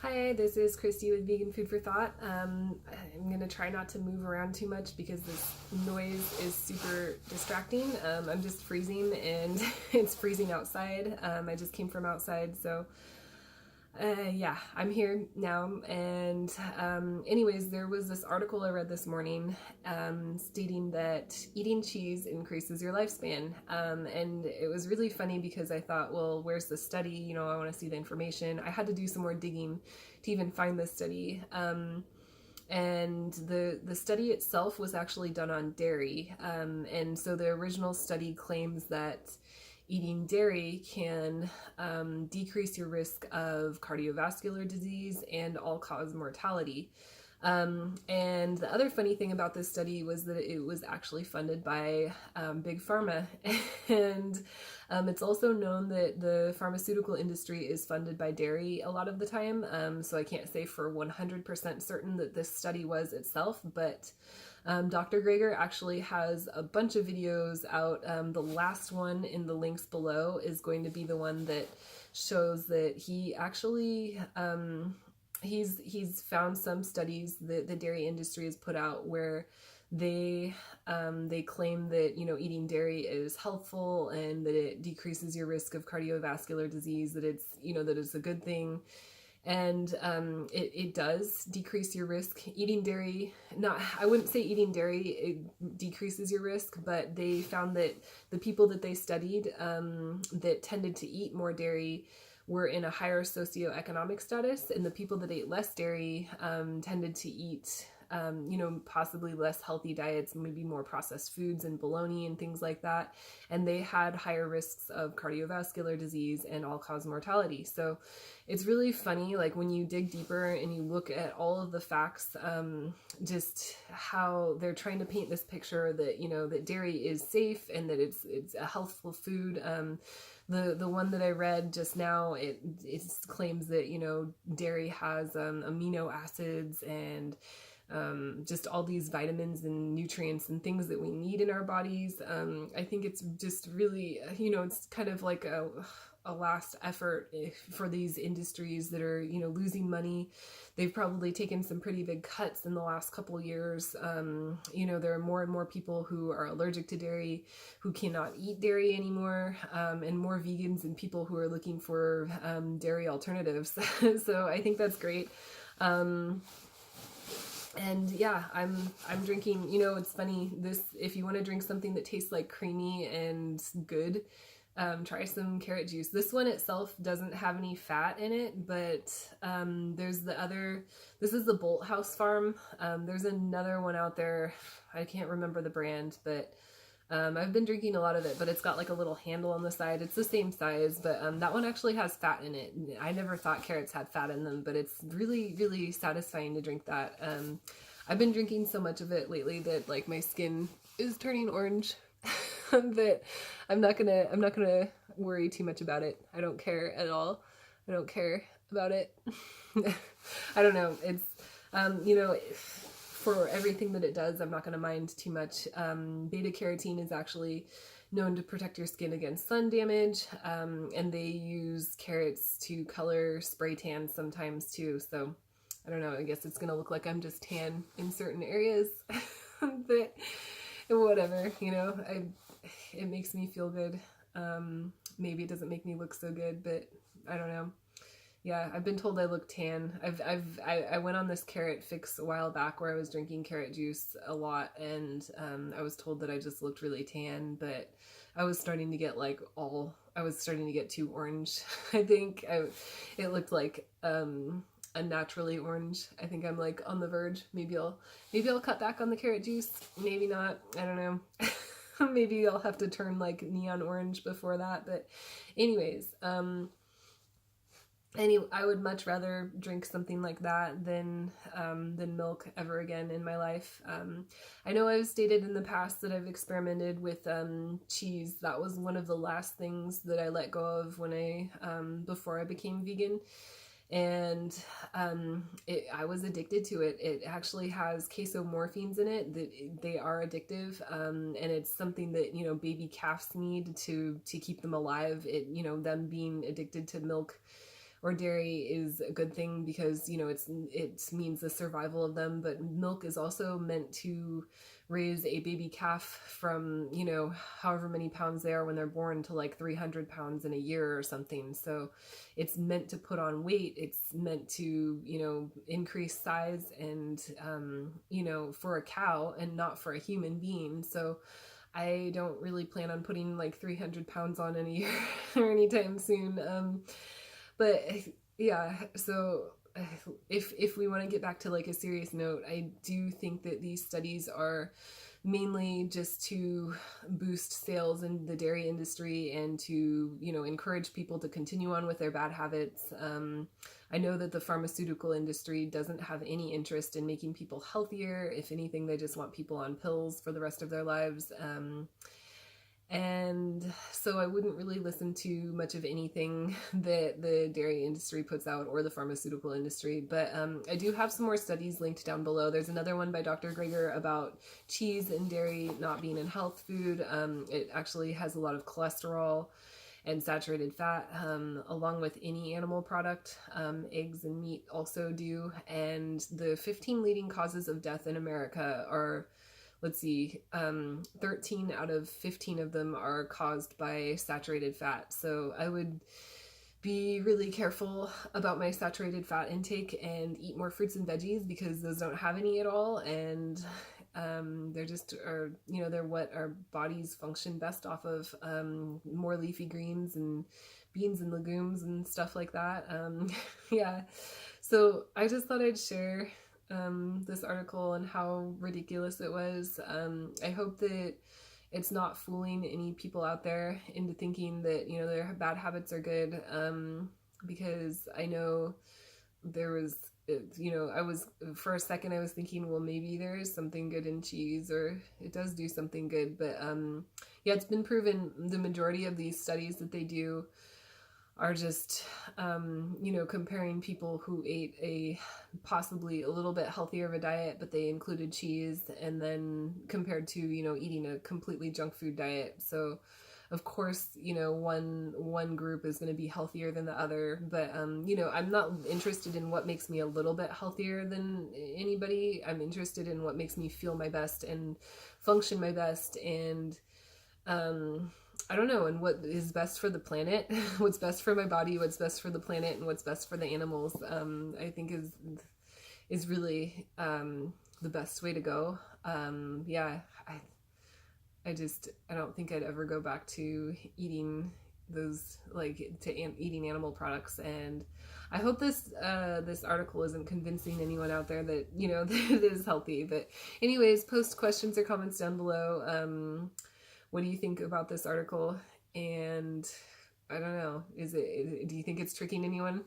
Hi, this is Christy with Vegan Food for Thought. I'm going to try not to move around too much because this noise is super distracting. I'm just freezing and it's freezing outside. I just came from outside, so yeah, I'm here now. And anyways, there was this article I read this morning stating that eating cheese increases your lifespan. And it was really funny because I thought, well, where's the study? You know, I want to see the information. I had to do some more digging to even find this study. And the study itself was actually done on dairy. And so the original study claims that eating dairy can decrease your risk of cardiovascular disease and all-cause mortality. And the other funny thing about this study was that it was actually funded by Big Pharma. And it's also known that the pharmaceutical industry is funded by dairy a lot of the time. So I can't say for 100% certain that this study was itself, but Dr. Greger actually has a bunch of videos out. The last one in the links below is going to be the one that shows that he actually he's found some studies that the dairy industry has put out where they claim that, you know, eating dairy is healthful and that it decreases your risk of cardiovascular disease, that it's, you know, that it's a good thing. And it does decrease your risk. Eating dairy, not, I wouldn't say eating dairy it decreases your risk, but they found that the people that they studied that tended to eat more dairy were in a higher socioeconomic status, and the people that ate less dairy tended to eat you know, possibly less healthy diets, maybe more processed foods and bologna and things like that. And they had higher risks of cardiovascular disease and all-cause mortality. So it's really funny, like when you dig deeper and you look at all of the facts, just how they're trying to paint this picture that, you know, that dairy is safe and that it's a healthful food. The one that I read just now, it claims that, you know, dairy has amino acids and just all these vitamins and nutrients and things that we need in our bodies. I think it's just really, you know, it's kind of like a last effort for these industries that are, you know, losing money. They've probably taken some pretty big cuts in the last couple of years. You know, there are more and more people who are allergic to dairy, who cannot eat dairy anymore, and more vegans and people who are looking for dairy alternatives. So I think that's great. And yeah, I'm drinking, you know, it's funny, this, if you want to drink something that tastes like creamy and good, try some carrot juice. This one itself doesn't have any fat in it, but there's the other, this is the Bolt House Farm. There's another one out there, I can't remember the brand, but I've been drinking a lot of it, but it's got like a little handle on the side. It's the same size, but that one actually has fat in it. I never thought carrots had fat in them, but it's really, really satisfying to drink that. I've been drinking so much of it lately that like my skin is turning orange. That I'm not gonna worry too much about it. I don't care at all. I don't care about it. I don't know. It's you know, for everything that it does, I'm not going to mind too much. Beta carotene is actually known to protect your skin against sun damage, and they use carrots to color spray tan sometimes too. So I don't know, I guess it's going to look like I'm just tan in certain areas, but whatever, you know, it makes me feel good. Maybe it doesn't make me look so good, but I don't know. Yeah, I've been told I look tan. I went on this carrot fix a while back where I was drinking carrot juice a lot, and I was told that I just looked really tan, but I was starting to get I was starting to get too orange. I think it looked like unnaturally orange. I think I'm like on the verge. Maybe I'll cut back on the carrot juice. Maybe not. I don't know. Maybe I'll have to turn like neon orange before that. But anyways, I would much rather drink something like that than milk ever again in my life. I know I've stated in the past that I've experimented with cheese. That was one of the last things that I let go of when before I became vegan. And I was addicted to it. It actually has casomorphines in it that they are addictive, and it's something that, you know, baby calves need to keep them alive. It, you know, them being addicted to milk or dairy is a good thing because, you know, it means the survival of them, but milk is also meant to raise a baby calf from, you know, however many pounds they are when they're born to like 300 pounds in a year or something. So it's meant to put on weight. It's meant to, you know, increase size and, you know, for a cow and not for a human being. So I don't really plan on putting like 300 pounds on in a year or anytime soon. But yeah, so if we want to get back to like a serious note, I do think that these studies are mainly just to boost sales in the dairy industry and to, you know, encourage people to continue on with their bad habits. I know that the pharmaceutical industry doesn't have any interest in making people healthier. If anything, they just want people on pills for the rest of their lives. And so I wouldn't really listen to much of anything that the dairy industry puts out or the pharmaceutical industry. But I do have some more studies linked down below. There's another one by Dr. Greger about cheese and dairy not being in health food. It actually has a lot of cholesterol and saturated fat, along with any animal product. Eggs and meat also do. And the 15 leading causes of death in America are, let's see, 13 out of 15 of them are caused by saturated fat. So I would be really careful about my saturated fat intake and eat more fruits and veggies because those don't have any at all. And they're just, are, you know, they're what our bodies function best off of, more leafy greens and beans and legumes and stuff like that. Yeah. So I just thought I'd share this article and how ridiculous it was. I hope that it's not fooling any people out there into thinking that, you know, their bad habits are good, because I know there was, you know, I was, for a second I was thinking, well, maybe there is something good in cheese, or it does do something good, but yeah, it's been proven the majority of these studies that they do are just, you know, comparing people who ate a possibly a little bit healthier of a diet, but they included cheese, and then compared to, you know, eating a completely junk food diet. So of course, you know, one group is going to be healthier than the other, but you know, I'm not interested in what makes me a little bit healthier than anybody. I'm interested in what makes me feel my best and function my best, and I don't know, and what is best for the planet, what's best for my body, what's best for the planet, and what's best for the animals, I think is really the best way to go. Yeah, I don't think I'd ever go back to eating those, like, eating animal products. And I hope this article isn't convincing anyone out there that, you know, that it is healthy. But anyways, post questions or comments down below. What do you think about this article? And I don't know, do you think it's tricking anyone?